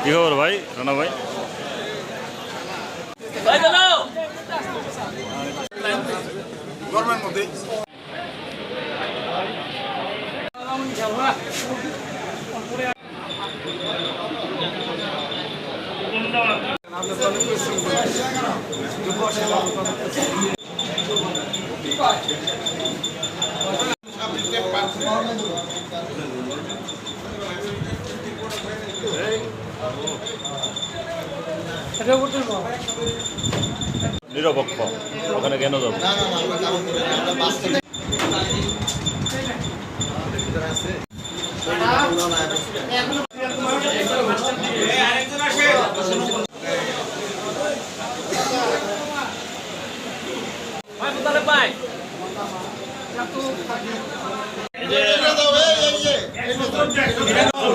কি খবর ভাই রানা ভাই? গরমের মধ্যে নিরপেক্ষ ওখানে কেন যাবো?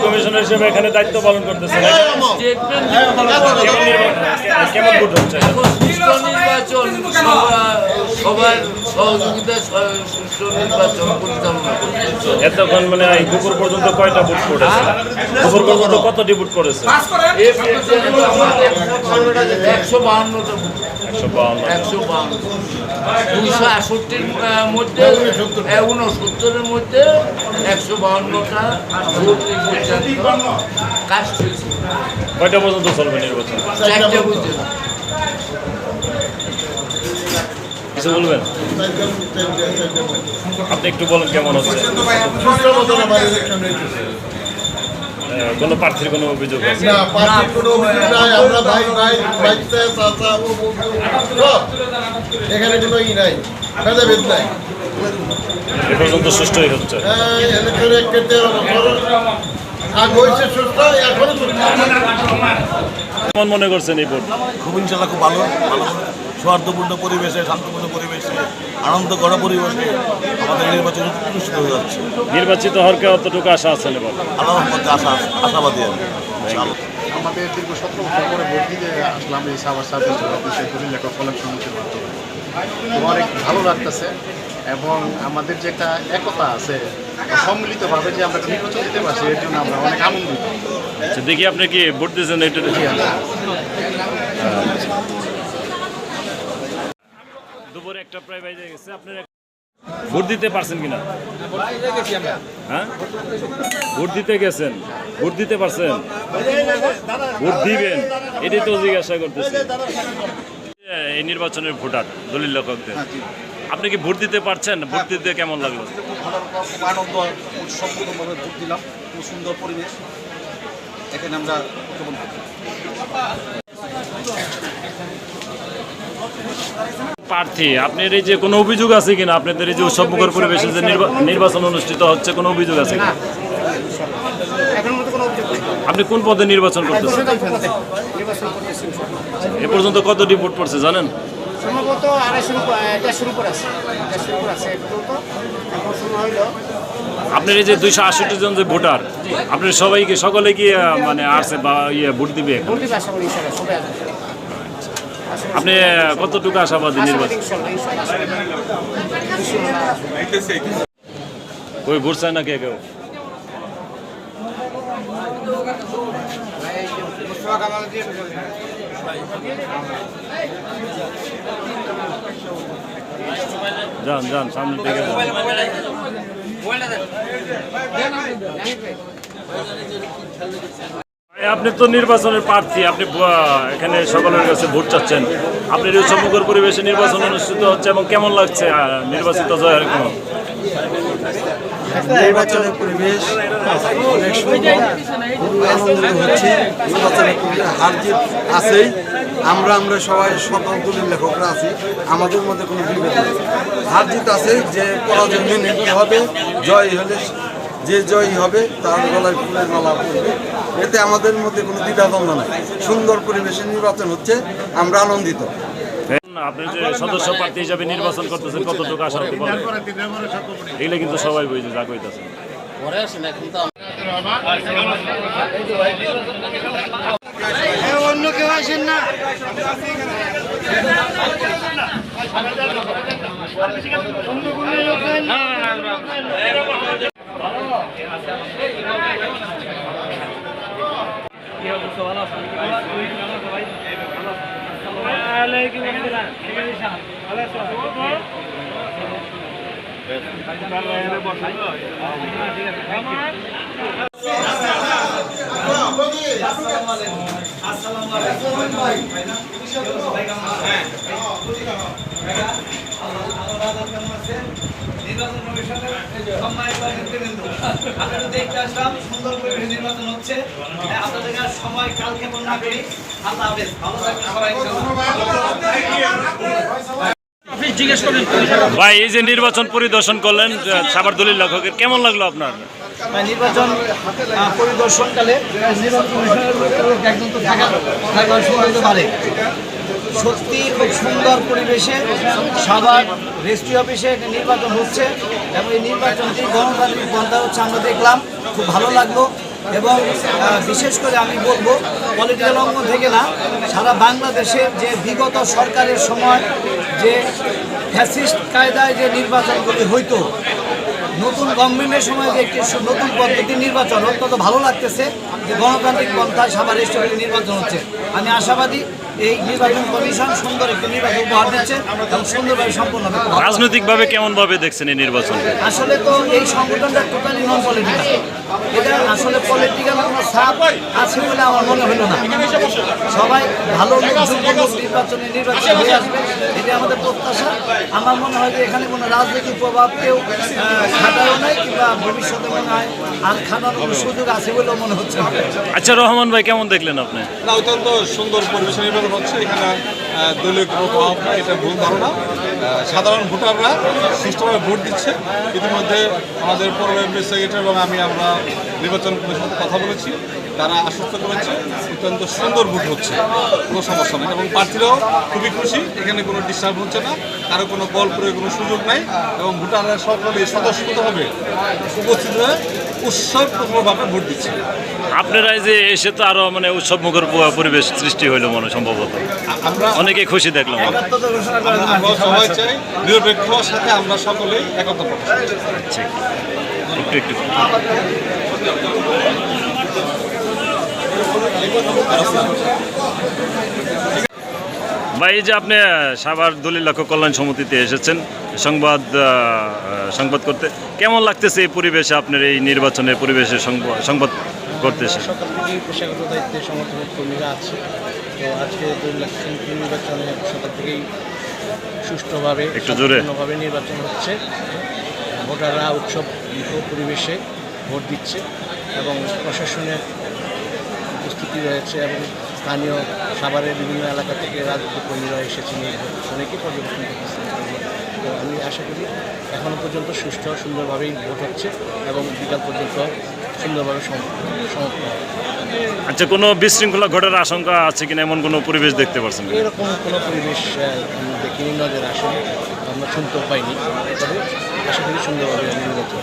কমিশনার হিসেবে এখানে দায়িত্ব পালন করতেছেন, কেমন ভোট হচ্ছে? নির্বাচন সবার সহযোগিতায় সুষ্ঠু নির্বাচন পরিচালনা করতেছে। এতক্ষণ মানে দুপুর পর্যন্ত কয়টা ভোট পড়েছে? দুপুর পর্যন্ত কতটি ভোট পড়েছে? 152টা। 268-র মধ্যে 69-এর মধ্যে 152টা ভোট পর্যন্ত কাস্ট হয়েছে। কয়টা পর্যন্ত চলবে নির্বাচন? 4টা পর্যন্ত। কিছু বলবেন? আপনি একটু বলেন কেমন হচ্ছে? কোনো প্রার্থীর কোনো অভিযোগ আছে? এখানে কোনো ই নাই, ভেদাভেদ নাই, এ পর্যন্ত সুষ্ঠুই হচ্ছে। কেমন মনে করছেন এই ভোট? খুব ইনশাল্লাহ খুব ভালো সৌহার্দ্যপূর্ণ পরিবেশে, শান্তপূর্ণ পরিবেশে, আনন্দ করা পরিবেশে আমাদের নির্বাচন অনুষ্ঠিত হয়ে যাচ্ছে। নির্বাচিত হওয়ার অতটুকু আশা আছেন এবার? আল্লাহর মধ্যে আশাবাদী আমি। আমাদের দীর্ঘ 17 বছর পরে ভোট দিতে আসলাম এই সাভার সার্ভিস অফিসে লেখক কলেজ সমিতির মাধ্যমে। তো অনেক ভালো লাগতেছে এবং আমাদের যে একটা একতা আছে সম্মিলিতভাবে যে আমরা নির্বাচন দিতে পারছি এর জন্য আমরা অনেক আনন্দিত। আচ্ছা, দেখি আপনি কি ভোট দিয়েছেন? এটা দুপুরে একটা প্রায় বাইরে গেছে, আপনার ভোট দিতে পারছেন কিনা? হ্যাঁ, ভোট দিতে গেছেন, ভোট দিতে পারছেন, ভোট দিবেন, এটাই তো জিজ্ঞাসা করতেছি। এই নির্বাচনের ভোটার দলিল লেখকদের, আপনি কি ভোট দিতে পারছেন? ভোট দিতে কেমন লাগলো? খুব আনন্দ সম্পূর্ণভাবে ভোট দিলাম, খুব সুন্দর পরিবেশ এখানে আমরা উদযাপন করি। প্রার্থী আপনার এই যে কোনো অভিযোগ আছে কিনা? আপনাদের এই যে উৎসবমুখর পরিবেশে যে নির্বাচন অনুষ্ঠিত হচ্ছে, কোনো অভিযোগ আছে কিনা? আপনি কোন পদে নির্বাচন করতেছেন? এ পর্যন্ত কতটি ভোট পড়ছে জানেন? সম্ভবত 250-র উপর আছে। আপনার এই যে 268 জন যে ভোটার, আপনার সবাইকে সকলে কি মানে আসছে বা ভোট দিবে? আপনি কতটুকু আশাবাদী নির্বাচন? কই ভোট চায় না কে কেউ? যান যান সামনে থেকে যান। আপনি তো নির্বাচনের প্রার্থী, আপনি এখানে সকলের কাছে ভোট চাচ্ছেন, আপনার এই উৎসবমুখর পরিবেশে নির্বাচন অনুষ্ঠিত হচ্ছে এবং কেমন লাগছে নির্বাচিত জয়ের? কেমন নির্বাচনের পরিবেশ অনেক সুন্দর, খুব আনন্দিত হচ্ছে। নির্বাচনের পরিবেশ হার জিত আছেই, আমরা সবাই সকল দলের লেখকরা আছি, আমাদের মধ্যে কোনো বিভেদ নেই। হার জিত আছে, যে পরাজয় মেনে নিতে হবে, জয় হলে যে জয়ী হবে তার গলায় ফুলের মালা পড়বে, এতে আমাদের মধ্যে কোনো দ্বিধাদ্বন্দ্ব নেই। সুন্দর পরিবেশে নির্বাচন হচ্ছে, আমরা আনন্দিত। আপনি যে সদস্য প্রার্থী হিসাবে নির্বাচন করতেছেন, কতটুকু আশাবাদী বলেন? এগুলো কিন্তু সবাই বুঝে যা কইতাছে। অন্য কেউ আসেন না। দেখতে আসলাম সুন্দর পরিবেশে নির্বাচন হচ্ছে। আপনাদের সময় কাল কেমন না করি। আল্লাহ হাফেজ, ভালো থাকবেন সবাই। ভাই, এই যে নির্বাচন পরিদর্শন করলেন সাভার দলিল লেখকের, কেমন লাগলো আপনার? নির্বাচন পরিদর্শনকালে নির্বাচন কমিশনের একজন তো থাকার সময় হতে পারে। সত্যি খুব সুন্দর পরিবেশে সাভার রেজিস্ট্রি অফিসে একটা নির্বাচন হচ্ছে এবং এই নির্বাচনটি গণতান্ত্রিক পন্থা হচ্ছে, আমরা দেখলাম, খুব ভালো লাগলো। এবং বিশেষ করে আমি বলবো, পলিটিক্যাল অঙ্গ থেকে না, সারা বাংলাদেশের যে বিগত সরকারের সময় যে ফ্যাসিস্ট কায়দায় যে নির্বাচনগুলি হইতো, নতুন গভর্নমেন্টের সময় যে একটি নতুন পদ্ধতির নির্বাচন অত্যন্ত ভালো লাগতেছে যে গণতান্ত্রিক পন্থায় সাভার রেজিস্ট্রি নির্বাচন হচ্ছে। আমি আশাবাদী এই নির্বাচন কমিশন সুন্দর একটি নির্বাচন উপহার দিচ্ছে এবং সুন্দরভাবে সম্পন্ন হবে। রাজনৈতিকভাবে কেমন ভাবে দেখছেন এই নির্বাচন? আসলে তো এই সংগঠনটা টোটালি নন পলিটিক্যাল, এটা আসলে পলিটিক্যাল কোনো ছাপ আছে বলে আমার মনে হলো না। সবাই ভালো নির্বাচন হয়ে আসবে, এটা আমাদের প্রত্যাশা। আমার মনে হয় যে এখানে কোনো রাজনৈতিক প্রভাব কেউ খাটারও নাই, কিংবা ভবিষ্যতে মনে হয় আর খাটার কোনো সুযোগ আছে বলেও মনে হচ্ছে না। আচ্ছা, রহমান ভাই, কেমন দেখলেন আপনি? না, অত্যন্ত সুন্দর পরিবেশে নির্বাচন হচ্ছে। এখানে দলীয় কোনো প্রভাব নেই, এটা ভুল ধারণা। সাধারণ ভোটাররা সুষ্ঠুভাবে ভোট দিচ্ছে। ইতিমধ্যে আমাদের পৌর মেয়র সেক্রেটারি এবং আমরা নির্বাচন কমিশনের সাথে কথা বলেছি, তারা আশ্বস্ত করেছে অত্যন্ত সুন্দর ভোট হচ্ছে, কোনো সমস্যা নেই। এবং প্রার্থীরাও খুবই খুশি, এখানে কোনো ডিস্টার্ব হচ্ছে না, কারো কোনো বল প্রয়োগের কোনো সুযোগ নাই। এবং ভোটাররা সকলে স্বতঃস্ফূর্তভাবে উপস্থিত হয়ে উৎসবভাবে ভোট দিচ্ছে। আপনারা যে এসে তো আরো মানে উৎসবমুখর পরিবেশ সৃষ্টি হইলো মনে সম্ভবত, আমরা অনেকে খুশি দেখলাম। আমরা সবাই চাই নিরপেক্ষ সাথে আমরা সকলেই একতা প্রকাশ করি। আচ্ছা, একটু ভাই, এই যে আপনি সাভার দলিল লেখক কল্যাণ সমিতিতে এসেছেন সংবাদ করতে, কেমন লাগতেছে এই পরিবেশে আপনার এই নির্বাচনের পরিবেশে সংবাদ করতে এসে? সকাল থেকেই পেশাগত দায়িত্বে সমর্থনের কর্মীরা আছে। তো আজকে নির্বাচনে সকাল থেকেই সুষ্ঠুভাবে সম্পূর্ণভাবে নির্বাচন হচ্ছে। ভোটাররা উৎসব পরিবেশে ভোট দিচ্ছে এবং প্রশাসনের উপস্থিতি রয়েছে এবং স্থানীয় সাভারের বিভিন্ন এলাকা থেকে রাজনৈতিক কর্মীরা এসেছেন, অনেকেই পর্যবেক্ষণ করতেছেন। তো আমি আশা করি এখনও পর্যন্ত সুন্দরভাবেই ভোট হচ্ছে এবং বিকাল পর্যন্ত সুন্দরভাবে সমাপ্ত হবে। আচ্ছা, কোনো বিশৃঙ্খলা ঘটার আশঙ্কা আছে কিনা, এমন কোনো পরিবেশ দেখতে পাচ্ছেন? এরকম কোনো পরিবেশ দেখিনি, নজরে আসেনি, আমরা শুনতেও পাইনি। তবে আশা করি সুন্দরভাবে নির্বাচন